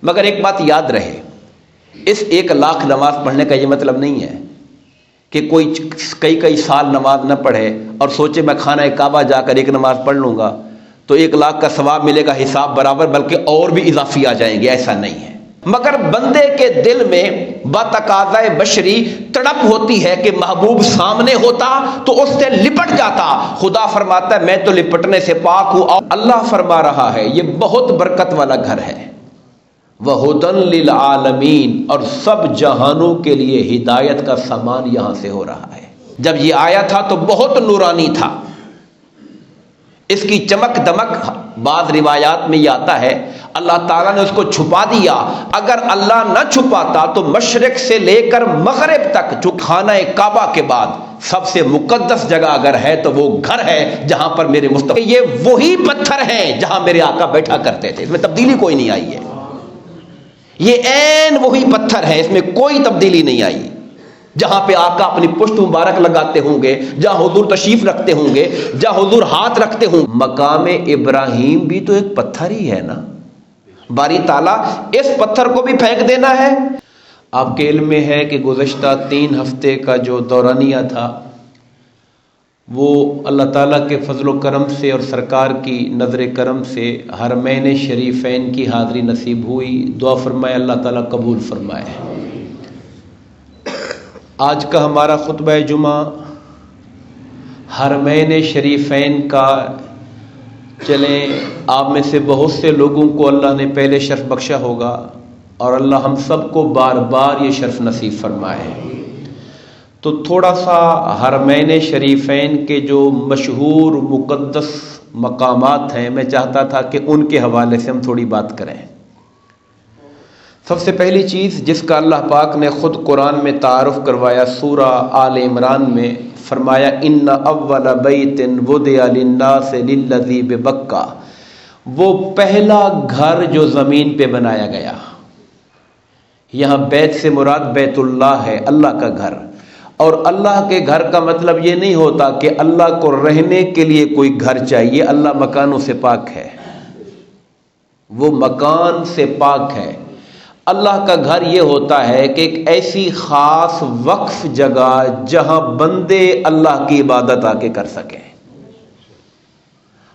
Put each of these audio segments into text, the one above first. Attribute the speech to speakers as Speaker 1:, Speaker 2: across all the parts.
Speaker 1: مگر ایک بات یاد رہے، اس 1,00,000 نماز پڑھنے کا یہ مطلب نہیں ہے کہ کوئی کئی سال نماز نہ پڑھے اور سوچے میں خانہ کعبہ جا کر ایک نماز پڑھ لوں گا تو 1,00,000 کا ثواب ملے گا حساب برابر، بلکہ اور بھی اضافی آ جائیں گے، ایسا نہیں ہے۔ مگر بندے کے دل میں بتقاضۂ بشری تڑپ ہوتی ہے کہ محبوب سامنے ہوتا تو اس سے لپٹ جاتا۔ خدا فرماتا ہے میں تو لپٹنے سے پاک ہوں، اور اللہ فرما رہا ہے یہ بہت برکت والا گھر ہے، وَہُدًى لِّلْعَالَمِينَ، اور سب جہانوں کے لیے ہدایت کا سامان یہاں سے ہو رہا ہے۔ جب یہ آیا تھا تو بہت نورانی تھا، اس کی چمک دمک بعض روایات میں یہ آتا ہے اللہ تعالیٰ نے اس کو چھپا دیا، اگر اللہ نہ چھپاتا تو مشرق سے لے کر مغرب تک جو خانہ کعبہ کے بعد سب سے مقدس جگہ اگر ہے تو وہ گھر ہے جہاں پر میرے مصطفی، یہ وہی پتھر ہیں جہاں میرے آقا بیٹھا کرتے تھے، اس میں تبدیلی کوئی نہیں آئی ہے، یہ عین وہی پتھر ہے، اس میں کوئی تبدیلی نہیں آئی۔ جہاں پہ آقا اپنی پشت مبارک لگاتے ہوں گے، جہاں حضور تشریف رکھتے ہوں گے، جہاں حضور ہاتھ رکھتے ہوں، مقام ابراہیم بھی تو ایک پتھر ہی ہے نا، باری تعالیٰ اس پتھر کو بھی پھینک دینا ہے۔ آپ کے علم میں ہے کہ گزشتہ 3 ہفتے کا جو دورانیہ تھا وہ اللہ تعالیٰ کے فضل و کرم سے اور سرکار کی نظر کرم سے حرمین شریفین کی حاضری نصیب ہوئی۔ دعا فرمائے اللہ تعالیٰ قبول فرمائے۔ آج کا ہمارا خطبہ جمعہ حرمین شریفین کا، چلیں آپ میں سے بہت سے لوگوں کو اللہ نے پہلے شرف بخشا ہوگا اور اللہ ہم سب کو بار بار یہ شرف نصیب فرمائے، تو تھوڑا سا حرمین شریفین کے جو مشہور مقدس مقامات ہیں میں چاہتا تھا کہ ان کے حوالے سے ہم تھوڑی بات کریں۔ سب سے پہلی چیز جس کا اللہ پاک نے خود قرآن میں تعارف کروایا، سورہ آل عمران میں فرمایا ان اول بیت وضع للناس للذی ببکہ، وہ پہلا گھر جو زمین پہ بنایا گیا، یہاں بیت سے مراد بیت اللہ ہے، اللہ کا گھر، اور اللہ کے گھر کا مطلب یہ نہیں ہوتا کہ اللہ کو رہنے کے لیے کوئی گھر چاہیے، اللہ مکانوں سے پاک ہے، وہ مکان سے پاک ہے۔ اللہ کا گھر یہ ہوتا ہے کہ ایک ایسی خاص وقف جگہ جہاں بندے اللہ کی عبادت آ کے کر سکیں۔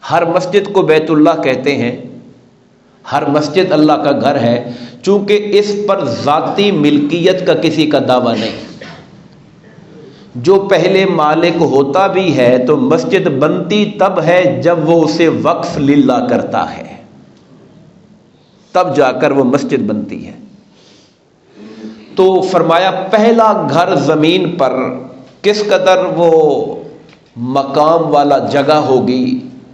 Speaker 1: ہر مسجد کو بیت اللہ کہتے ہیں، ہر مسجد اللہ کا گھر ہے، چونکہ اس پر ذاتی ملکیت کا کسی کا دعویٰ نہیں، جو پہلے مالک ہوتا بھی ہے تو مسجد بنتی تب ہے جب وہ اسے وقف للہ کرتا ہے، تب جا کر وہ مسجد بنتی ہے۔ تو فرمایا پہلا گھر زمین پر کس قدر وہ مقام والا جگہ ہوگی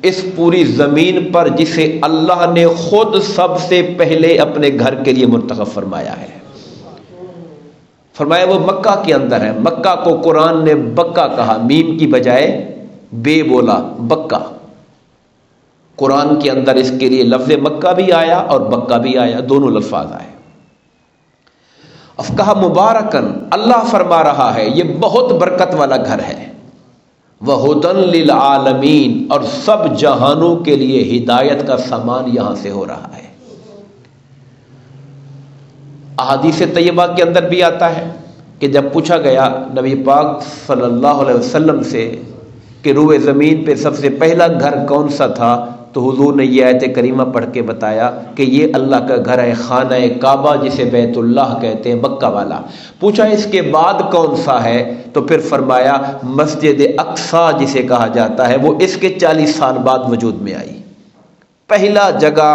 Speaker 1: اس پوری زمین پر جسے اللہ نے خود سب سے پہلے اپنے گھر کے لیے منتخب فرمایا ہے۔ فرمایا وہ مکہ کے اندر ہے، مکہ کو قرآن نے بکہ کہا، میم کی بجائے بے بولا، بکہ۔ قرآن کے اندر اس کے لیے لفظ مکہ بھی آیا اور بکہ بھی آیا، دونوں لفظ آئے۔ اب کہا مبارکن، اللہ فرما رہا ہے یہ بہت برکت والا گھر ہے، وَہُدًى لِّلْعَالَمِينَ، اور سب جہانوں کے لیے ہدایت کا سامان یہاں سے ہو رہا ہے۔ احادیث طیبہ کے اندر بھی آتا ہے کہ جب پوچھا گیا نبی پاک صلی اللہ علیہ وسلم سے کہ روئے زمین پہ سب سے پہلا گھر کون سا تھا، تو حضور نے یہ آیت کریمہ پڑھ کے بتایا کہ یہ اللہ کا گھر ہے، خانہ کعبہ جسے بیت اللہ کہتے ہیں، مکہ والا۔ پوچھا اس کے بعد کون سا ہے، تو پھر فرمایا مسجد اقصیٰ جسے کہا جاتا ہے، وہ اس کے 40 سال بعد وجود میں آئی۔ پہلا جگہ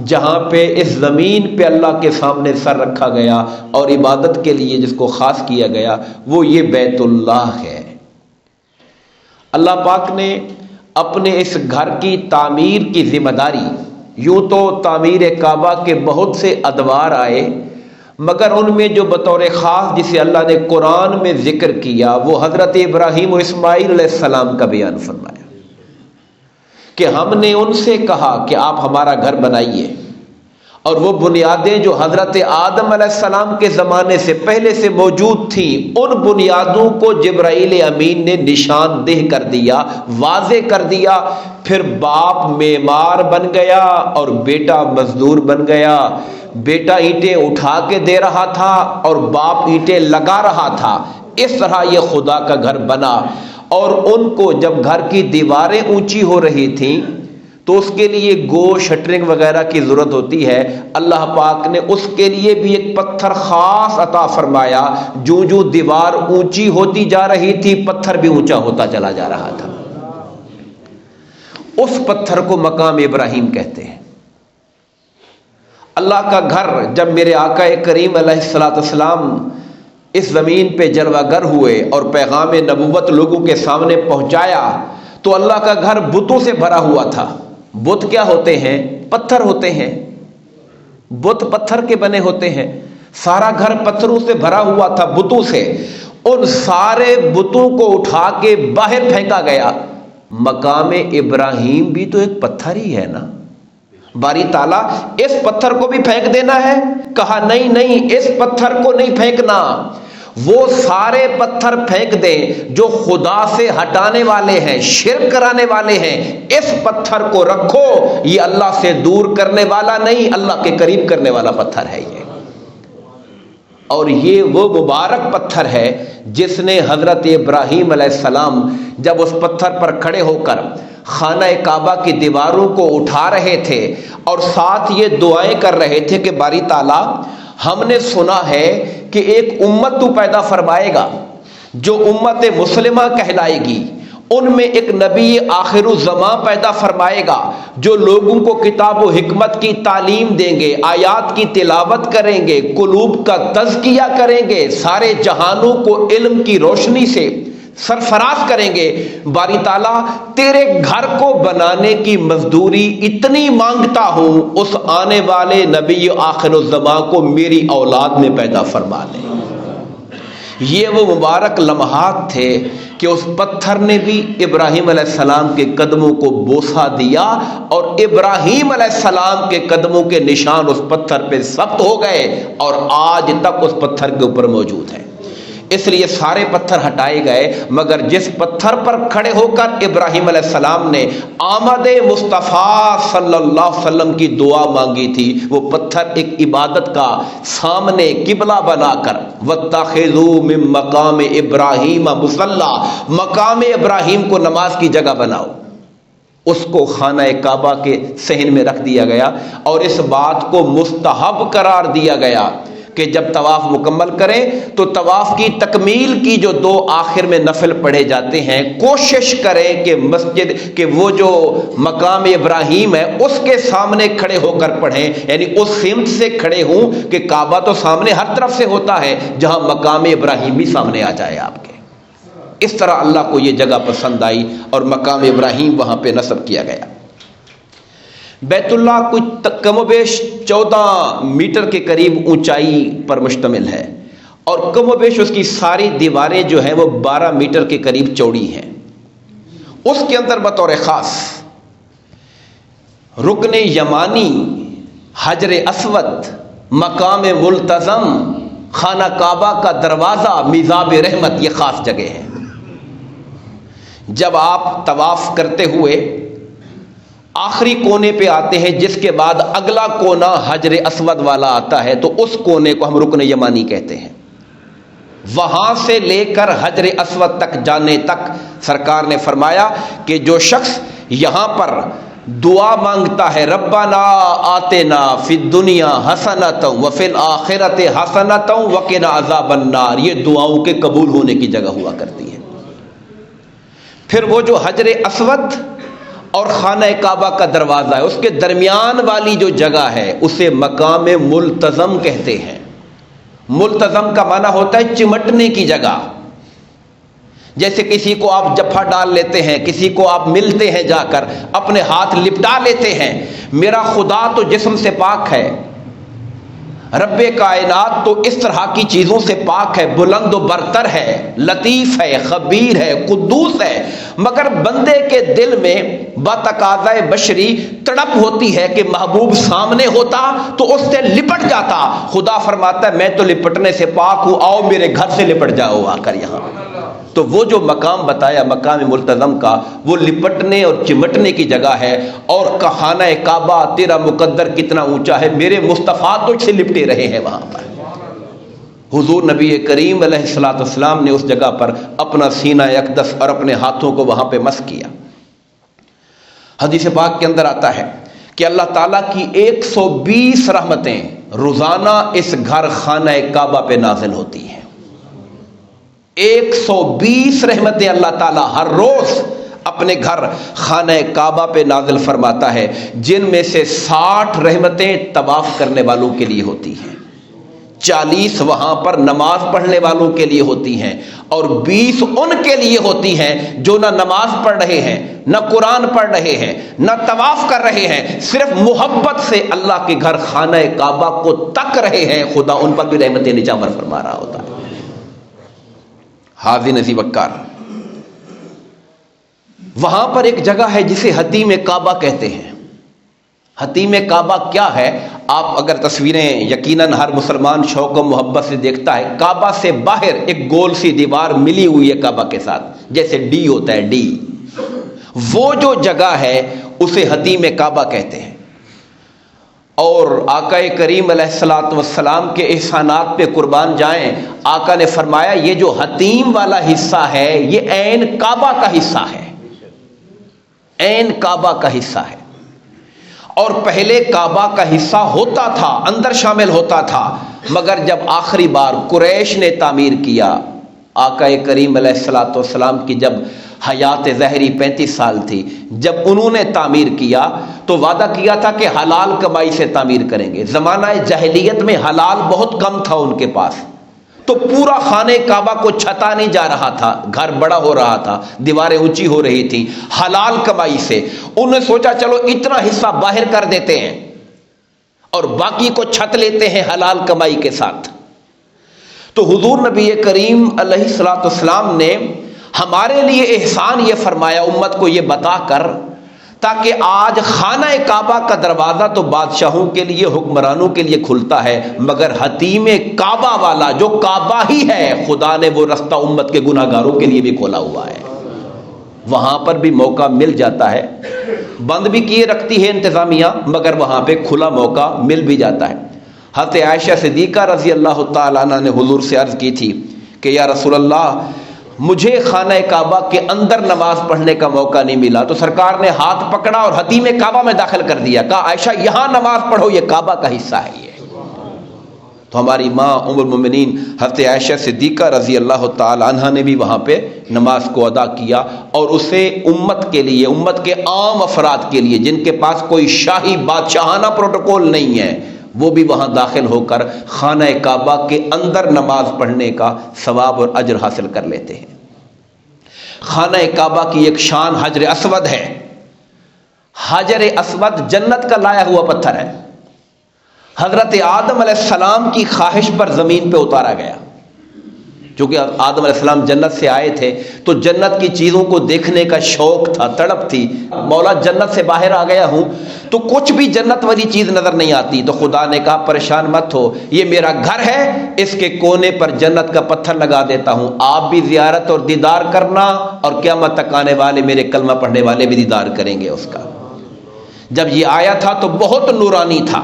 Speaker 1: جہاں پہ اس زمین پہ اللہ کے سامنے سر رکھا گیا اور عبادت کے لیے جس کو خاص کیا گیا وہ یہ بیت اللہ ہے۔ اللہ پاک نے اپنے اس گھر کی تعمیر کی ذمہ داری، یوں تو تعمیر کعبہ کے بہت سے ادوار آئے، مگر ان میں جو بطور خاص جسے اللہ نے قرآن میں ذکر کیا وہ حضرت ابراہیم و اسماعیل علیہ السلام کا بیان فرمایا کہ ہم نے ان سے کہا کہ آپ ہمارا گھر بنائیے، اور وہ بنیادیں جو حضرت آدم علیہ السلام کے زمانے سے پہلے سے موجود تھیں، ان بنیادوں کو جبرائیل امین نے نشاندہ کر دیا، واضح کر دیا۔ پھر باپ معمار بن گیا اور بیٹا مزدور بن گیا۔ بیٹا اینٹیں اٹھا کے دے رہا تھا اور باپ اینٹیں لگا رہا تھا۔ اس طرح یہ خدا کا گھر بنا۔ اور ان کو جب گھر کی دیواریں اونچی ہو رہی تھیں تو اس کے لیے گو شٹرنگ وغیرہ کی ضرورت ہوتی ہے۔ اللہ پاک نے اس کے لیے بھی ایک پتھر خاص عطا فرمایا۔ جو جو دیوار اونچی ہوتی جا رہی تھی، پتھر بھی اونچا ہوتا چلا جا رہا تھا۔ اس پتھر کو مقام ابراہیم کہتے ہیں۔ اللہ کا گھر جب میرے آقا کریم علیہ السلام اس زمین پہ جلوہ گر ہوئے اور پیغام نبوت لوگوں کے سامنے پہنچایا تو اللہ کا گھر بتوں سے بھرا ہوا تھا۔ بت کیا ہوتے ہیں؟ پتھر ہوتے ہیں۔ بت پتھر کے بنے ہوتے ہیں۔ سارا گھر پتھروں سے بھرا ہوا تھا، بتوں سے۔ ان سارے بتوں کو اٹھا کے باہر پھینکا گیا۔ مقام ابراہیم بھی تو ایک پتھر ہی ہے نا۔ باری تعالیٰ اس پتھر کو بھی پھینک دینا ہے؟ کہا نہیں، اس پتھر کو نہیں پھینکنا۔ وہ سارے پتھر پھینک دیں جو خدا سے ہٹانے والے ہیں، شرک کرانے والے ہیں۔ اس پتھر کو رکھو، یہ اللہ سے دور کرنے والا نہیں، اللہ کے قریب کرنے والا پتھر ہے یہ۔ اور یہ وہ مبارک پتھر ہے جس نے حضرت ابراہیم علیہ السلام جب اس پتھر پر کھڑے ہو کر خانہ کعبہ کی دیواروں کو اٹھا رہے تھے اور ساتھ یہ دعائیں کر رہے تھے کہ باری تعالیٰ ہم نے سنا ہے کہ ایک امت تو پیدا فرمائے گا جو امت مسلمہ کہلائے گی، ان میں ایک نبی آخر الزماں پیدا فرمائے گا جو لوگوں کو کتاب و حکمت کی تعلیم دیں گے، آیات کی تلاوت کریں گے، قلوب کا تزکیہ کریں گے، سارے جہانوں کو علم کی روشنی سے سرفراز کریں گے۔ باری تعالیٰ تیرے گھر کو بنانے کی مزدوری اتنی مانگتا ہوں، اس آنے والے نبی آخر الزماں کو میری اولاد میں پیدا فرما لے۔ یہ وہ مبارک لمحات تھے کہ اس پتھر نے بھی ابراہیم علیہ السلام کے قدموں کو بوسہ دیا اور ابراہیم علیہ السلام کے قدموں کے نشان اس پتھر پہ ثبت ہو گئے اور آج تک اس پتھر کے اوپر موجود ہیں۔ اس لیے سارے پتھر ہٹائے گئے، مگر جس پتھر پر کھڑے ہو کر ابراہیم علیہ السلام نے آمد مصطفیٰ صلی اللہ علیہ وسلم کی دعا مانگی تھی، وہ پتھر ایک عبادت کا سامنے قبلہ بنا کر واتخذوا من مقام ابراہیم مصلی، مقام ابراہیم کو نماز کی جگہ بناؤ۔ اس کو خانہ کعبہ کے صحن میں رکھ دیا گیا اور اس بات کو مستحب قرار دیا گیا کہ جب طواف مکمل کریں تو طواف کی تکمیل کی جو 2 آخر میں نفل پڑھے جاتے ہیں، کوشش کریں کہ مسجد کہ وہ جو مقام ابراہیم ہے اس کے سامنے کھڑے ہو کر پڑھیں، یعنی اس سمت سے کھڑے ہوں کہ کعبہ تو سامنے ہر طرف سے ہوتا ہے، جہاں مقام ابراہیم بھی سامنے آ جائے آپ کے۔ اس طرح اللہ کو یہ جگہ پسند آئی اور مقام ابراہیم وہاں پہ نصب کیا گیا۔ بیت اللہ کچھ کم و بیش 14 میٹر کے قریب اونچائی پر مشتمل ہے اور کم و بیش اس کی ساری دیواریں جو ہیں وہ 12 میٹر کے قریب چوڑی ہیں۔ اس کے اندر بطور خاص رکن یمانی، حجر اسود، مقام ملتزم، خانہ کعبہ کا دروازہ، میزاب رحمت، یہ خاص جگہ ہے۔ جب آپ طواف کرتے ہوئے آخری کونے پہ آتے ہیں جس کے بعد اگلا کونا حجر اسود والا آتا ہے تو اس کونے کو ہم رکن یمانی کہتے ہیں۔ وہاں سے لے کر حجر اسود تک جانے تک سرکار نے فرمایا کہ جو شخص یہاں پر دعا مانگتا ہے ربنا آتنا فی الدنیا حسنۃ وفی الآخرۃ حسنۃ وقنا عذاب النار، یہ دعاؤں کے قبول ہونے کی جگہ ہوا کرتی ہے۔ پھر وہ جو حجر اسود اور خانہ کعبہ کا دروازہ ہے اس کے درمیان والی جو جگہ ہے اسے مقام ملتزم کہتے ہیں۔ ملتزم کا معنی ہوتا ہے چمٹنے کی جگہ۔ جیسے کسی کو آپ جفا ڈال لیتے ہیں، کسی کو آپ ملتے ہیں جا کر اپنے ہاتھ لپٹا لیتے ہیں۔ میرا خدا تو جسم سے پاک ہے، رب کائنات تو اس طرح کی چیزوں سے پاک ہے، بلند و برتر ہے، لطیف ہے، خبیر ہے، قدوس ہے، مگر بندے کے دل میں بتقاضۂ بشری تڑپ ہوتی ہے کہ محبوب سامنے ہوتا تو اس سے لپٹ جاتا۔ خدا فرماتا ہے میں تو لپٹنے سے پاک ہوں، آؤ میرے گھر سے لپٹ جاؤ آ کر یہاں۔ تو وہ جو مقام بتایا مقام ملتزم کا، وہ لپٹنے اور چمٹنے کی جگہ ہے۔ اور خانہ کعبہ تیرا مقدر کتنا اونچا ہے، میرے مصطفیٰ تجھ سے لپٹے رہے ہیں وہاں پر۔ حضور نبی کریم علیہ الصلوۃ والسلام نے اس جگہ پر اپنا سینہ اقدس اور اپنے ہاتھوں کو وہاں پہ مس کیا۔ حدیث پاک کے اندر آتا ہے کہ اللہ تعالیٰ کی 120 رحمتیں روزانہ اس گھر خانہ کعبہ پہ نازل ہوتی ہیں۔ 120 رحمتیں اللہ تعالیٰ ہر روز اپنے گھر خانہ کعبہ پہ نازل فرماتا ہے، جن میں سے 60 رحمتیں طواف کرنے والوں کے لیے ہوتی ہیں، 40 وہاں پر نماز پڑھنے والوں کے لیے ہوتی ہیں، اور 20 ان کے لیے ہوتی ہیں جو نہ نماز پڑھ رہے ہیں، نہ قرآن پڑھ رہے ہیں، نہ طواف کر رہے ہیں، صرف محبت سے اللہ کے گھر خانہ کعبہ کو تک رہے ہیں، خدا ان پر بھی رحمت نچاور فرما رہا ہوتا ہے۔ حاضر نصیب وقار، وہاں پر ایک جگہ ہے جسے حتیم کعبہ کہتے ہیں۔ حتیم کعبہ کیا ہے؟ آپ اگر تصویریں یقیناً ہر مسلمان شوق و محبت سے دیکھتا ہے، کعبہ سے باہر ایک گول سی دیوار ملی ہوئی ہے کعبہ کے ساتھ، جیسے ڈی ہوتا ہے ڈی، وہ جو جگہ ہے اسے حتیم کعبہ کہتے ہیں۔ اور آقا کریم علیہ الصلوۃ والسلام کے احسانات پہ قربان جائیں، آقا نے فرمایا یہ جو حتیم والا حصہ ہے یہ عین کعبہ کا حصہ ہے، عین کعبہ کا حصہ ہے۔ اور پہلے کعبہ کا حصہ ہوتا تھا، اندر شامل ہوتا تھا، مگر جب آخری بار قریش نے تعمیر کیا، آقا کریم علیہ الصلوۃ والسلام کی جب حیات ظہری 35 سال تھی، جب انہوں نے تعمیر کیا تو وعدہ کیا تھا کہ حلال کمائی سے تعمیر کریں گے۔ زمانہ جاہلیت میں حلال بہت کم تھا ان کے پاس، تو پورا خانہ کعبہ کو چھتا نہیں جا رہا تھا، گھر بڑا ہو رہا تھا، دیواریں اونچی ہو رہی تھیں، حلال کمائی سے انہوں نے سوچا چلو اتنا حصہ باہر کر دیتے ہیں اور باقی کو چھت لیتے ہیں حلال کمائی کے ساتھ۔ تو حضور نبی کریم علیہ الصلوۃ والسلام نے ہمارے لیے احسان یہ فرمایا امت کو یہ بتا کر، تاکہ آج خانہ کعبہ کا دروازہ تو بادشاہوں کے لیے، حکمرانوں کے لیے کھلتا ہے، مگر حتیم کعبہ والا جو کعبہ ہی ہے، خدا نے وہ رستہ امت کے گناہ گاروں کے لیے بھی کھولا ہوا ہے۔ وہاں پر بھی موقع مل جاتا ہے، بند بھی کیے رکھتی ہے انتظامیہ، مگر وہاں پہ کھلا موقع مل بھی جاتا ہے۔ حضرت عائشہ صدیقہ رضی اللہ تعالیٰ عنہ نے حضور سے عرض کی تھی کہ یا رسول اللہ مجھے خانہ کعبہ کے اندر نماز پڑھنے کا موقع نہیں ملا، تو سرکار نے ہاتھ پکڑا اور حتیم کعبہ میں داخل کر دیا، کہا عائشہ یہاں نماز پڑھو، یہ کعبہ کا حصہ ہے یہ۔ تو ہماری ماں ام المومنین حضرت عائشہ صدیقہ رضی اللہ تعالی عنہا نے بھی وہاں پہ نماز کو ادا کیا، اور اسے امت کے لیے، امت کے عام افراد کے لیے جن کے پاس کوئی شاہی بادشاہانہ پروٹوکول نہیں ہے، وہ بھی وہاں داخل ہو کر خانہ کعبہ کے اندر نماز پڑھنے کا ثواب اور اجر حاصل کر لیتے ہیں۔ خانہ کعبہ کی ایک شان حجر اسود ہے۔ حجر اسود جنت کا لایا ہوا پتھر ہے، حضرت آدم علیہ السلام کی خواہش پر زمین پہ اتارا گیا، چونکہ آدم علیہ السلام جنت سے آئے تھے تو جنت کی چیزوں کو دیکھنے کا شوق تھا، تڑپ تھی۔ مولا جنت سے باہر آ گیا ہوں تو کچھ بھی جنت والی چیز نظر نہیں آتی، تو خدا نے کہا پریشان مت ہو، یہ میرا گھر ہے، اس کے کونے پر جنت کا پتھر لگا دیتا ہوں، آپ بھی زیارت اور دیدار کرنا، اور قیامت تک آنے والے میرے کلمہ پڑھنے والے بھی دیدار کریں گے اس کا۔ جب یہ آیا تھا تو بہت نورانی تھا،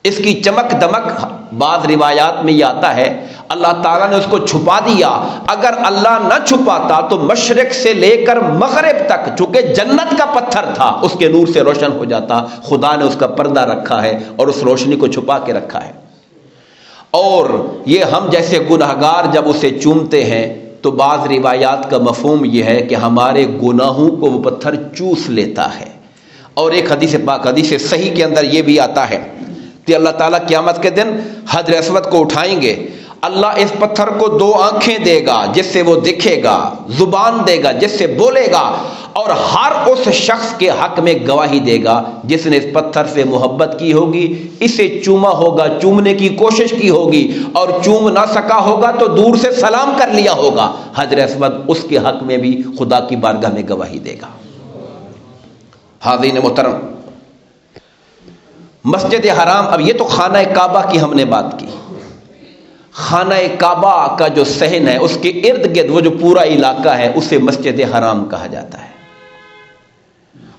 Speaker 1: اس کی چمک دمک، بعض روایات میں یہ آتا ہے اللہ تعالیٰ نے اس کو چھپا دیا، اگر اللہ نہ چھپاتا تو مشرق سے لے کر مغرب تک، چونکہ جنت کا پتھر تھا، اس کے نور سے روشن ہو جاتا۔ خدا نے اس کا پردہ رکھا ہے اور اس روشنی کو چھپا کے رکھا ہے۔ اور یہ ہم جیسے گناہگار جب اسے چومتے ہیں تو بعض روایات کا مفہوم یہ ہے کہ ہمارے گناہوں کو وہ پتھر چوس لیتا ہے۔ اور ایک حدیث پاک، حدیث صحیح کے اندر یہ بھی آتا ہے کہ اللہ تعالیٰ قیامت کے دن حجر اسود کو اٹھائیں گے، اللہ اس پتھر کو 2 آنکھیں دے گا جس سے وہ دیکھے گا، زبان دے گا جس سے بولے گا، اور ہر اس شخص کے حق میں گواہی دے گا جس نے اس پتھر سے محبت کی ہوگی، اسے چوما ہوگا، چومنے کی کوشش کی ہوگی، اور چوم نہ سکا ہوگا تو دور سے سلام کر لیا ہوگا، حجر اسود اس کے حق میں بھی خدا کی بارگاہ میں گواہی دے گا۔ حاضرین محترم، مسجد حرام، اب یہ تو خانہ کعبہ کی ہم نے بات کی۔ خانہ کعبہ کا جو صحن ہے اس کے ارد گرد وہ جو پورا علاقہ ہے اسے مسجد حرام کہا جاتا ہے،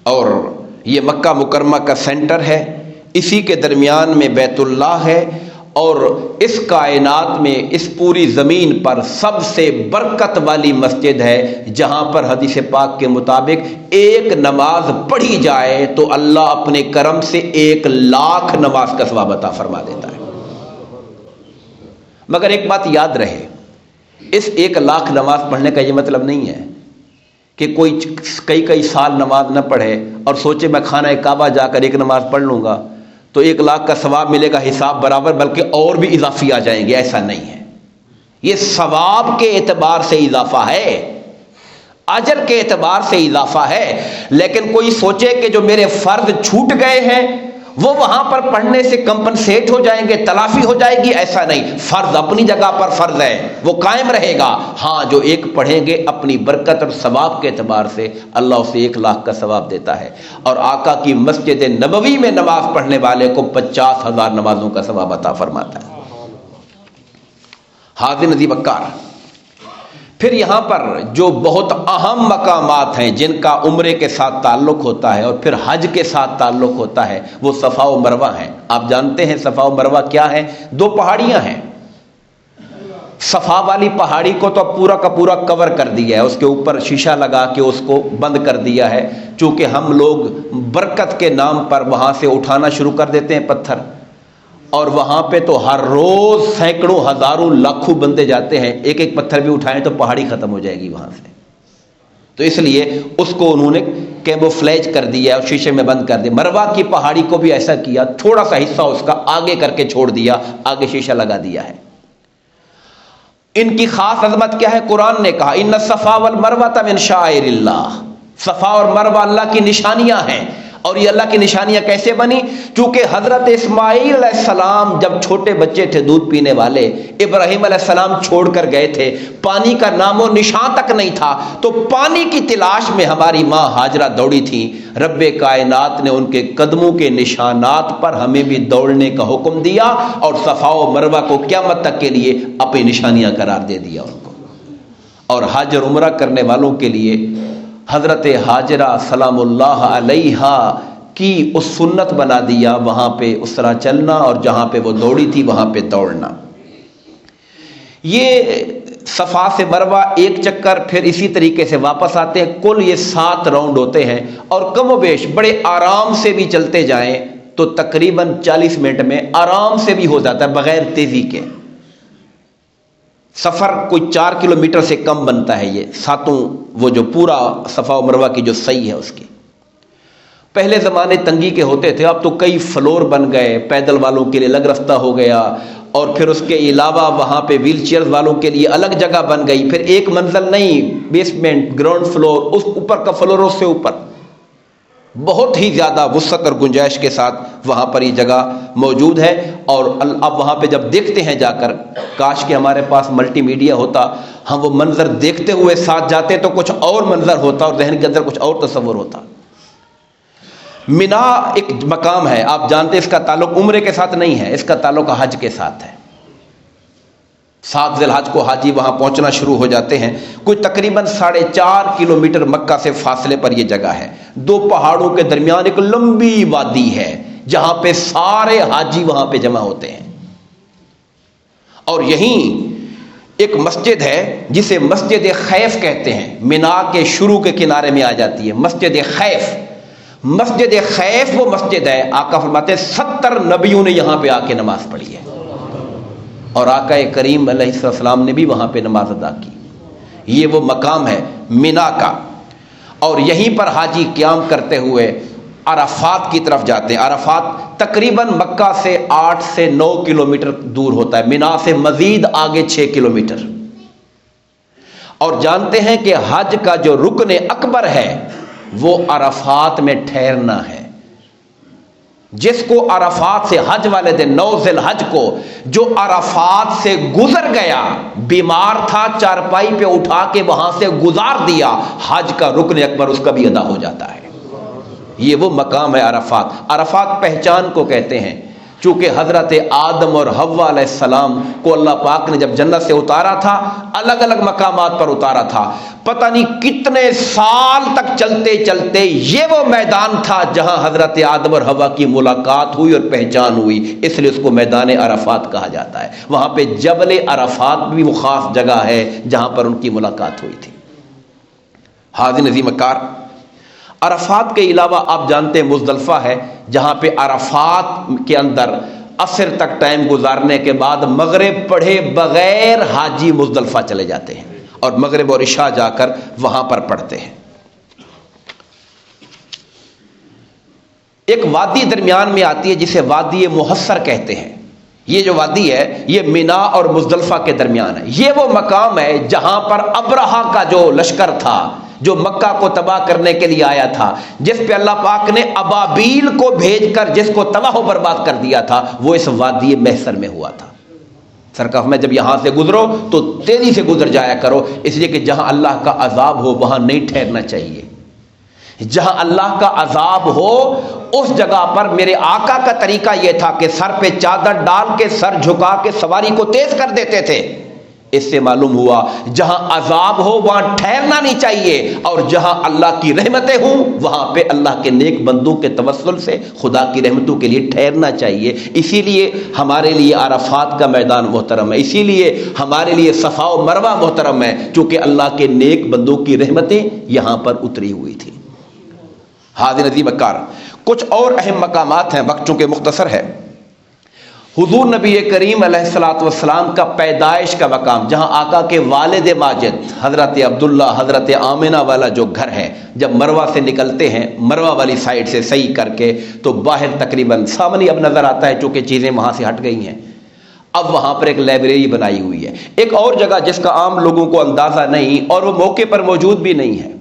Speaker 1: اور یہ مکہ مکرمہ کا سینٹر ہے، اسی کے درمیان میں بیت اللہ ہے، اور اس کائنات میں اس پوری زمین پر سب سے برکت والی مسجد ہے، جہاں پر حدیث پاک کے مطابق ایک نماز پڑھی جائے تو اللہ اپنے کرم سے 1,00,000 نماز کا ثواب عطا فرما دیتا ہے۔ مگر ایک بات یاد رہے، اس 1,00,000 نماز پڑھنے کا یہ مطلب نہیں ہے کہ کوئی کئی سال نماز نہ پڑھے اور سوچے میں خانہ کعبہ جا کر 1 نماز پڑھ لوں گا تو 1,00,000 کا ثواب ملے گا، حساب برابر، بلکہ اور بھی اضافی آ جائیں گے۔ ایسا نہیں ہے، یہ ثواب کے اعتبار سے اضافہ ہے، اجر کے اعتبار سے اضافہ ہے، لیکن کوئی سوچے کہ جو میرے فرض چھوٹ گئے ہیں وہ وہاں پر پڑھنے سے کمپنسیٹ ہو جائیں گے، تلافی ہو جائے گی، ایسا نہیں۔ فرض اپنی جگہ پر فرض ہے، وہ قائم رہے گا۔ ہاں، جو ایک پڑھیں گے اپنی برکت اور ثواب کے اعتبار سے اللہ اسے 1,00,000 کا ثواب دیتا ہے، اور آقا کی مسجد نبوی میں نماز پڑھنے والے کو 50,000 نمازوں کا ثواب عطا فرماتا ہے۔ حاضر نزیب اکار، پھر یہاں پر جو بہت اہم مقامات ہیں جن کا عمرے کے ساتھ تعلق ہوتا ہے اور پھر حج کے ساتھ تعلق ہوتا ہے، وہ صفا و مروہ ہیں۔ آپ جانتے ہیں صفا و مروہ کیا ہے؟ 2 پہاڑیاں ہیں۔ صفا والی پہاڑی کو تو پورا کا پورا کور کر دیا ہے، اس کے اوپر شیشہ لگا کے اس کو بند کر دیا ہے، چونکہ ہم لوگ برکت کے نام پر وہاں سے اٹھانا شروع کر دیتے ہیں پتھر، اور وہاں پہ تو ہر روز سینکڑوں ہزاروں لاکھوں بندے جاتے ہیں، ایک پتھر بھی اٹھائیں تو پہاڑی ختم ہو جائے گی وہاں سے، تو اس لیے اس کو انہوں نے کیموفلیج کر دیا اور شیشے میں بند کر دیا۔ مروہ کی پہاڑی کو بھی ایسا کیا، تھوڑا سا حصہ اس کا آگے کر کے چھوڑ دیا، آگے شیشہ لگا دیا ہے۔ ان کی خاص عظمت کیا ہے؟ قرآن نے کہا ان الصفا والمروہ من شعائر اللہ، صفا اور مروہ اللہ کی نشانیاں ہیں۔ اور یہ اللہ کی نشانیاں کیسے بنی؟ چونکہ حضرت اسماعیل علیہ السلام جب چھوٹے بچے تھے دودھ پینے والے، ابراہیم علیہ السلام چھوڑ کر گئے تھے، پانی کا نام و نشان تک نہیں تھا، تو پانی کی تلاش میں ہماری ماں ہاجرہ دوڑی تھی، رب کائنات نے ان کے قدموں کے نشانات پر ہمیں بھی دوڑنے کا حکم دیا، اور صفا و مروہ کو قیامت تک کے لیے اپنی نشانیاں قرار دے دیا ان کو۔ اور حج اور عمرہ کرنے والوں کے لیے حضرت ہاجرہ سلام اللہ علیہا کی اس سنت بنا دیا، وہاں پہ اس طرح چلنا، اور جہاں پہ وہ دوڑی تھی وہاں پہ دوڑنا۔ یہ صفا سے مروہ ایک چکر، پھر اسی طریقے سے واپس آتے ہیں، کل یہ 7 راؤنڈ ہوتے ہیں، اور کم و بیش بڑے آرام سے بھی چلتے جائیں تو تقریباً 40 منٹ میں آرام سے بھی ہو جاتا ہے، بغیر تیزی کے۔ سفر کوئی 4 کلومیٹر سے کم بنتا ہے یہ 7، وہ جو پورا صفا و مروہ کی جو سعی ہے اس کی۔ پہلے زمانے تنگی کے ہوتے تھے، اب تو کئی فلور بن گئے، پیدل والوں کے لیے الگ رستہ ہو گیا، اور پھر اس کے علاوہ وہاں پہ ویل چیئر والوں کے لیے الگ جگہ بن گئی، پھر ایک منزل نہیں، بیسمنٹ، گراؤنڈ فلور، اس اوپر کا فلور اس سے اوپر، بہت ہی زیادہ وسعت اور گنجائش کے ساتھ وہاں پر یہ جگہ موجود ہے۔ اور اب وہاں پہ جب دیکھتے ہیں جا کر، کاش کہ ہمارے پاس ملٹی میڈیا ہوتا، ہم وہ منظر دیکھتے ہوئے ساتھ جاتے تو کچھ اور منظر ہوتا اور ذہن کے اندر کچھ اور تصور ہوتا۔ مینا ایک مقام ہے، آپ جانتے ہیں اس کا تعلق عمرے کے ساتھ نہیں ہے، اس کا تعلق حج کے ساتھ ہے۔ 7 ذی الحج کو حاجی وہاں پہنچنا شروع ہو جاتے ہیں، کوئی تقریباً 4.5 کلومیٹر مکہ سے فاصلے پر یہ جگہ ہے، 2 پہاڑوں کے درمیان ایک لمبی وادی ہے جہاں پہ سارے حاجی وہاں پہ جمع ہوتے ہیں۔ اور یہیں ایک مسجد ہے جسے مسجد خیف کہتے ہیں، مینا کے شروع کے کنارے میں آ جاتی ہے مسجد خیف۔ مسجد خیف وہ مسجد ہے، آقا فرماتے ہیں 70 نبیوں نے یہاں پہ آ کے نماز پڑھی ہے، اور آقا کریم علیہ السلام نے بھی وہاں پہ نماز ادا کی۔ یہ وہ مقام ہے مینا کا، اور یہیں پر حاجی قیام کرتے ہوئے عرفات کی طرف جاتے ہیں. عرفات تقریباً مکہ سے 8 سے 9 کلومیٹر دور ہوتا ہے، مینا سے مزید آگے 6 کلومیٹر. اور جانتے ہیں کہ حج کا جو رکن اکبر ہے وہ عرفات میں ٹھہرنا ہے. جس کو عرفات سے حج والے دن 9 ذی الحج کو جو عرفات سے گزر گیا، بیمار تھا، چارپائی پہ اٹھا کے وہاں سے گزار دیا، حج کا رکن اکبر اس کا بھی ادا ہو جاتا ہے. یہ وہ مقام ہے عرفات. عرفات پہچان کو کہتے ہیں، چونکہ حضرت آدم اور حوا علیہ السلام کو اللہ پاک نے جب جنت سے اتارا تھا، الگ الگ مقامات پر اتارا تھا. پتہ نہیں کتنے سال تک چلتے چلتے یہ وہ میدان تھا جہاں حضرت آدم اور حوا کی ملاقات ہوئی اور پہچان ہوئی، اس لیے اس کو میدان عرفات کہا جاتا ہے. وہاں پہ جبل عرفات بھی وہ خاص جگہ ہے جہاں پر ان کی ملاقات ہوئی تھی. حاضرین عظیم اکار، عرفات کے علاوہ آپ جانتے ہیں مزدلفہ ہے، جہاں پہ عرفات کے اندر عصر تک ٹائم گزارنے کے بعد مغرب پڑھے بغیر حاجی مزدلفہ چلے جاتے ہیں اور مغرب اور عشاء جا کر وہاں پر پڑھتے ہیں. ایک وادی درمیان میں آتی ہے جسے وادی محصر کہتے ہیں. یہ جو وادی ہے یہ مینا اور مزدلفہ کے درمیان ہے. یہ وہ مقام ہے جہاں پر ابرہہ کا جو لشکر تھا جو مکہ کو تباہ کرنے کے لیے آیا تھا، جس پہ اللہ پاک نے ابابیل کو بھیج کر جس کو تباہ و برباد کر دیا تھا، وہ اس وادی محصر میں ہوا تھا. سرکار میں جب یہاں سے گزرو تو تیزی سے گزر جایا کرو، اس لیے کہ جہاں اللہ کا عذاب ہو وہاں نہیں ٹھہرنا چاہیے. جہاں اللہ کا عذاب ہو اس جگہ پر میرے آقا کا طریقہ یہ تھا کہ سر پہ چادر ڈال کے سر جھکا کے سواری کو تیز کر دیتے تھے. اس سے معلوم ہوا جہاں عذاب ہو وہاں ٹھہرنا نہیں چاہیے، اور جہاں اللہ کی رحمتیں ہوں وہاں پہ اللہ کے نیک بندوں کے توسل سے خدا کی رحمتوں کے لیے ٹھہرنا چاہیے. اسی لیے ہمارے لیے عرفات کا میدان محترم ہے، اسی لیے ہمارے لیے صفا و مروہ محترم ہے، چونکہ اللہ کے نیک بندوں کی رحمتیں یہاں پر اتری ہوئی تھی. حاضرین عزیز اکار، کچھ اور اہم مقامات ہیں، وقت چونکہ مختصر ہے. حضور نبی کریم علیہ الصلوۃ والسلام کا پیدائش کا مقام، جہاں آقا کے والد ماجد حضرت عبداللہ حضرت آمنہ والا جو گھر ہے، جب مروہ سے نکلتے ہیں مروہ والی سائڈ سے صحیح کر کے تو باہر تقریباً سامنے اب نظر آتا ہے، چونکہ چیزیں وہاں سے ہٹ گئی ہیں. اب وہاں پر ایک لائبریری بنائی ہوئی ہے. ایک اور جگہ جس کا عام لوگوں کو اندازہ نہیں اور وہ موقع پر موجود بھی نہیں ہے،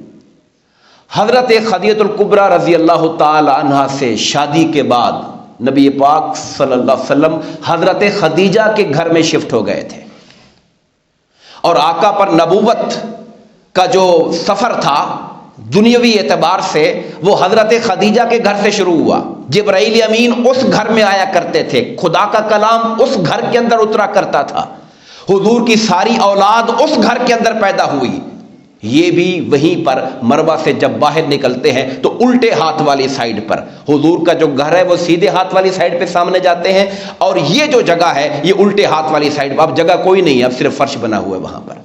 Speaker 1: حضرت خدیجہ الکبریٰ رضی اللہ تعالی عنہا سے شادی کے بعد نبی پاک صلی اللہ علیہ وسلم حضرت خدیجہ کے گھر میں شفٹ ہو گئے تھے، اور آقا پر نبوت کا جو سفر تھا دنیاوی اعتبار سے وہ حضرت خدیجہ کے گھر سے شروع ہوا. جبرائیل امین اس گھر میں آیا کرتے تھے، خدا کا کلام اس گھر کے اندر اترا کرتا تھا، حضور کی ساری اولاد اس گھر کے اندر پیدا ہوئی. یہ بھی وہیں پر مروہ سے جب باہر نکلتے ہیں تو الٹے ہاتھ والی سائیڈ پر، حضور کا جو گھر ہے وہ سیدھے ہاتھ والی سائیڈ پہ سامنے جاتے ہیں، اور یہ جو جگہ ہے یہ الٹے ہاتھ والی سائیڈ پر. اب جگہ کوئی نہیں ہے، اب صرف فرش بنا ہوا ہے وہاں پر.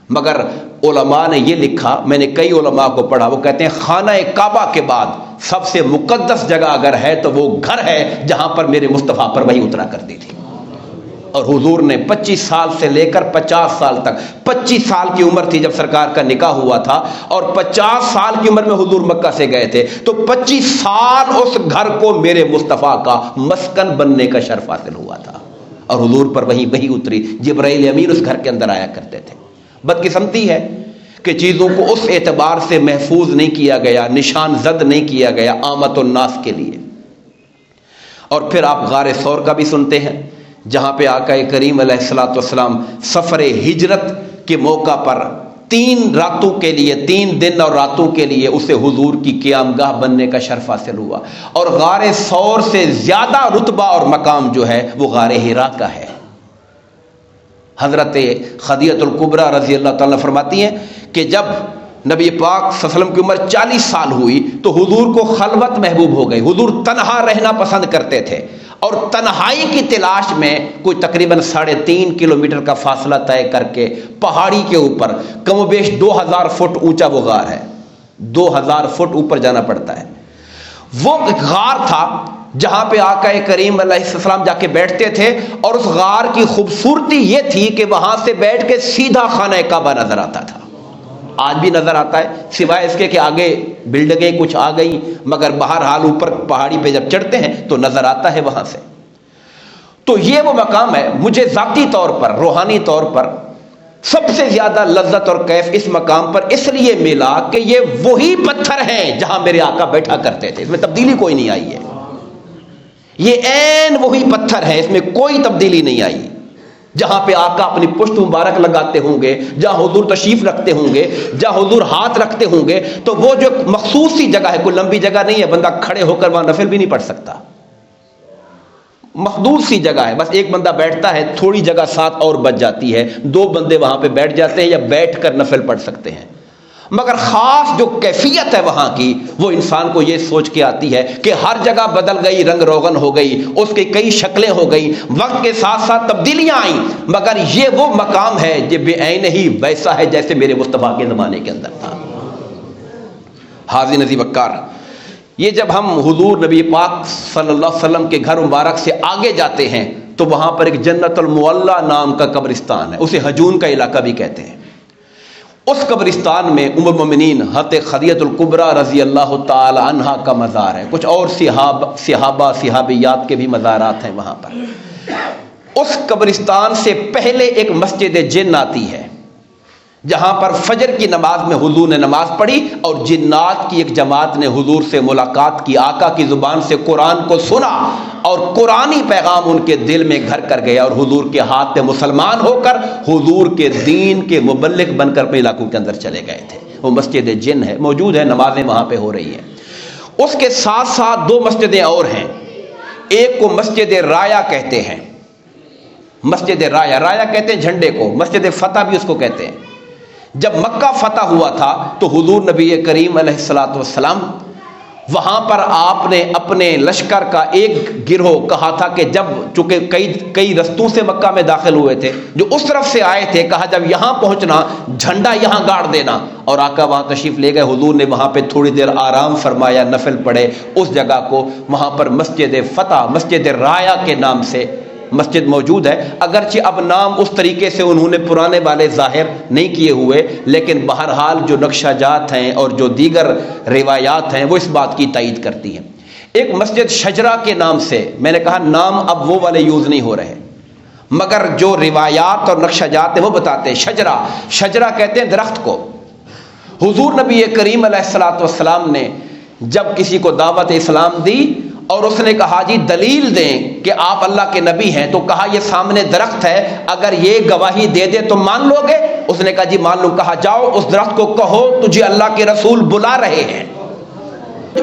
Speaker 1: مگر علماء نے یہ لکھا، میں نے کئی علماء کو پڑھا، وہ کہتے ہیں خانہ کعبہ کے بعد سب سے مقدس جگہ اگر ہے تو وہ گھر ہے جہاں پر میرے مصطفیٰ پر وحی اترا کرتی تھی. اور حضور نے 25 سال سے لے کر 50 سال تک، 25 سال کی عمر تھی جب سرکار کا نکاح ہوا تھا، اور 50 سال کی عمر میں حضور مکہ سے گئے تھے، تو 25 سال اس گھر کو میرے مصطفیٰ کا مسکن بننے کا شرف حاصل ہوا تھا، اور حضور پر وہی اتری. جبرائیل امین اس گھر کے اندر آیا کرتے تھے. بدقسمتی ہے کہ چیزوں کو اس اعتبار سے محفوظ نہیں کیا گیا، نشان زد نہیں کیا گیا آمت الناس کے لیے. اور پھر آپ غار ثور کا بھی سنتے ہیں، جہاں پہ آقا کریم علیہ الصلوۃ والسلام سفر ہجرت کے موقع پر 3 راتوں کے لیے، 3 دن اور راتوں کے لیے اسے حضور کی قیام گاہ بننے کا شرف حاصل ہوا. اور غار ثور سے زیادہ رتبہ اور مقام جو ہے وہ غار حرا کا ہے. حضرت خدیجہ الکبریٰ رضی اللہ تعالیٰ فرماتی ہیں کہ جب نبی پاک صلی اللہ علیہ وسلم کی عمر 40 سال ہوئی تو حضور کو خلوت محبوب ہو گئی. حضور تنہا رہنا پسند کرتے تھے، اور تنہائی کی تلاش میں کوئی تقریباً 3.5 کلومیٹر کا فاصلہ طے کر کے پہاڑی کے اوپر، کم و بیش 2000 فٹ اونچا وہ غار ہے، 2000 فٹ اوپر جانا پڑتا ہے. وہ غار تھا جہاں پہ آقا کریم علیہ السلام جا کے بیٹھتے تھے، اور اس غار کی خوبصورتی یہ تھی کہ وہاں سے بیٹھ کے سیدھا خانہ کعبہ نظر آتا تھا. آج بھی نظر آتا ہے، سوائے اس کے کہ آگے بلڈنگیں کچھ آ گئی، مگر بہرحال اوپر پہاڑی پہ جب چڑھتے ہیں تو نظر آتا ہے وہاں سے۔ تو یہ وہ مقام ہے، مجھے ذاتی طور پر، روحانی طور پر سب سے زیادہ لذت اور کیف اس مقام پر اس لیے ملا کہ یہ وہی پتھر ہیں جہاں میرے آقا بیٹھا کرتے تھے، اس میں تبدیلی کوئی نہیں آئی ہے، یہ عین وہی پتھر ہے، اس میں کوئی تبدیلی نہیں آئی۔ جہاں پہ آقا اپنی پشت مبارک لگاتے ہوں گے، جہاں حضور تشریف رکھتے ہوں گے، جہاں حضور ہاتھ رکھتے ہوں گے، تو وہ جو مخصوص سی جگہ ہے، کوئی لمبی جگہ نہیں ہے، بندہ کھڑے ہو کر وہاں نفل بھی نہیں پڑھ سکتا، محدود سی جگہ ہے، بس ایک بندہ بیٹھتا ہے، تھوڑی جگہ ساتھ اور بچ جاتی ہے، 2 بندے وہاں پہ بیٹھ جاتے ہیں یا بیٹھ کر نفل پڑھ سکتے ہیں۔ مگر خاص جو کیفیت ہے وہاں کی، وہ انسان کو یہ سوچ کے آتی ہے کہ ہر جگہ بدل گئی، رنگ روغن ہو گئی، اس کی کئی شکلیں ہو گئی، وقت کے ساتھ ساتھ تبدیلیاں آئیں، مگر یہ وہ مقام ہے جو بے عین ہی ویسا ہے جیسے میرے مصطفیٰ کے زمانے کے اندر تھا۔ حاضرین عزیز وقار، یہ جب ہم حضور نبی پاک صلی اللہ علیہ وسلم کے گھر مبارک سے آگے جاتے ہیں تو وہاں پر ایک جنت المعلا نام کا قبرستان ہے، اسے حجون کا علاقہ بھی کہتے ہیں۔ اس قبرستان میں ام المؤمنین حضرت خدیجہ الکبریٰ رضی اللہ تعالی عنہا کا مزار ہے، کچھ اور صحابہ صحابیات کے بھی مزارات ہیں وہاں پر۔ اس قبرستان سے پہلے ایک مسجد جن آتی ہے، جہاں پر فجر کی نماز میں حضور نے نماز پڑھی اور جنات کی ایک جماعت نے حضور سے ملاقات کی، آقا کی زبان سے قرآن کو سنا اور قرآنی پیغام ان کے دل میں گھر کر گیا، اور حضور کے ہاتھ میں مسلمان ہو کر حضور کے دین کے مبلغ بن کر اپنے علاقوں کے اندر چلے گئے تھے۔ وہ مسجد جن ہے، موجود ہے، نمازیں وہاں پہ ہو رہی ہیں۔ اس کے ساتھ ساتھ 2 مسجدیں اور ہیں، ایک کو مسجد رایا کہتے ہیں، مسجد رایا، رایا کہتے ہیں جھنڈے کو، مسجد فتح بھی اس کو کہتے ہیں۔ جب مکہ فتح ہوا تھا تو حضور نبی کریم علیہ الصلوۃ والسلام وہاں پر آپ نے اپنے لشکر کا ایک گروہ کہا تھا کہ جب چونکہ کئی رستوں سے مکہ میں داخل ہوئے تھے، جو اس طرف سے آئے تھے، کہا جب یہاں پہنچنا جھنڈا یہاں گاڑ دینا، اور آقا وہاں تشریف لے گئے۔ حضور نے وہاں پہ تھوڑی دیر آرام فرمایا، نفل پڑھے، اس جگہ کو وہاں پر مسجد فتح، مسجد رایا کے نام سے مسجد موجود ہے، اگرچہ اب نام اس طریقے سے انہوں نے پرانے والے ظاہر نہیں کیے ہوئے، لیکن بہرحال جو نقشہ جات ہیں اور جو دیگر روایات ہیں وہ اس بات کی تائید کرتی ہیں۔ ایک مسجد شجرہ کے نام سے، میں نے کہا نام اب وہ والے یوز نہیں ہو رہے، مگر جو روایات اور نقشہ جات ہیں وہ بتاتے ہیں شجرہ، شجرہ کہتے ہیں درخت کو۔ حضور نبی کریم علیہ الصلوۃ والسلام نے جب کسی کو دعوت اسلام دی اور اس نے کہا جی دلیل دیں کہ آپ اللہ کے نبی ہیں، تو کہا یہ سامنے درخت ہے، اگر یہ گواہی دے دے تو مان لو گے؟ اس نے کہا جی مان لوں۔ کہا جاؤ اس درخت کو کہو تجھے اللہ کے رسول بلا رہے ہیں۔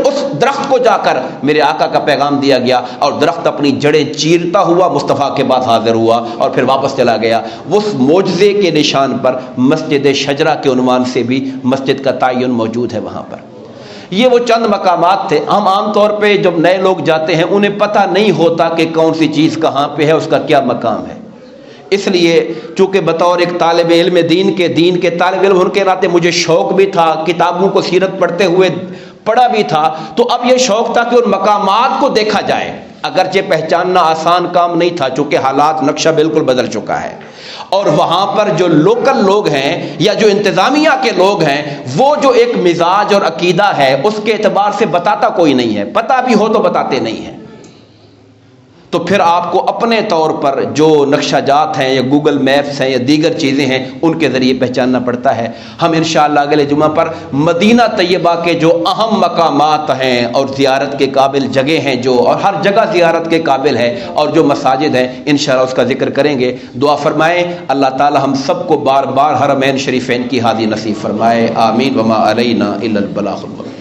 Speaker 1: اس درخت کو جا کر میرے آقا کا پیغام دیا گیا، اور درخت اپنی جڑیں چیرتا ہوا مصطفیٰ کے بعد حاضر ہوا اور پھر واپس چلا گیا۔ اس معجزے کے نشان پر مسجد شجرہ کے عنوان سے بھی مسجد کا تعین موجود ہے وہاں پر۔ یہ وہ چند مقامات تھے۔ ہم عام طور پہ جب نئے لوگ جاتے ہیں انہیں پتہ نہیں ہوتا کہ کون سی چیز کہاں پہ ہے، اس کا کیا مقام ہے۔ اس لیے چونکہ بطور ایک طالب علم دین کے طالب علم ہونے کے ناطے مجھے شوق بھی تھا، کتابوں کو سیرت پڑھتے ہوئے پڑھا بھی تھا، تو اب یہ شوق تھا کہ ان مقامات کو دیکھا جائے، اگرچہ پہچاننا آسان کام نہیں تھا چونکہ حالات نقشہ بالکل بدل چکا ہے، اور وہاں پر جو لوکل لوگ ہیں یا جو انتظامیہ کے لوگ ہیں وہ جو ایک مزاج اور عقیدہ ہے اس کے اعتبار سے بتاتا کوئی نہیں ہے، پتہ بھی ہو تو بتاتے نہیں ہیں۔ تو پھر آپ کو اپنے طور پر جو نقشہ جات ہیں یا گوگل میپس ہیں یا دیگر چیزیں ہیں ان کے ذریعے پہچاننا پڑتا ہے۔ ہم انشاءاللہ اگلے جمعہ پر مدینہ طیبہ کے جو اہم مقامات ہیں اور زیارت کے قابل جگہ ہیں جو، اور ہر جگہ زیارت کے قابل ہے، اور جو مساجد ہیں انشاءاللہ اس کا ذکر کریں گے۔ دعا فرمائیں اللہ تعالی ہم سب کو بار بار حرمین شریفین کی حاضری نصیب فرمائے، آمین۔ وما علینا الا البلاغ المبین۔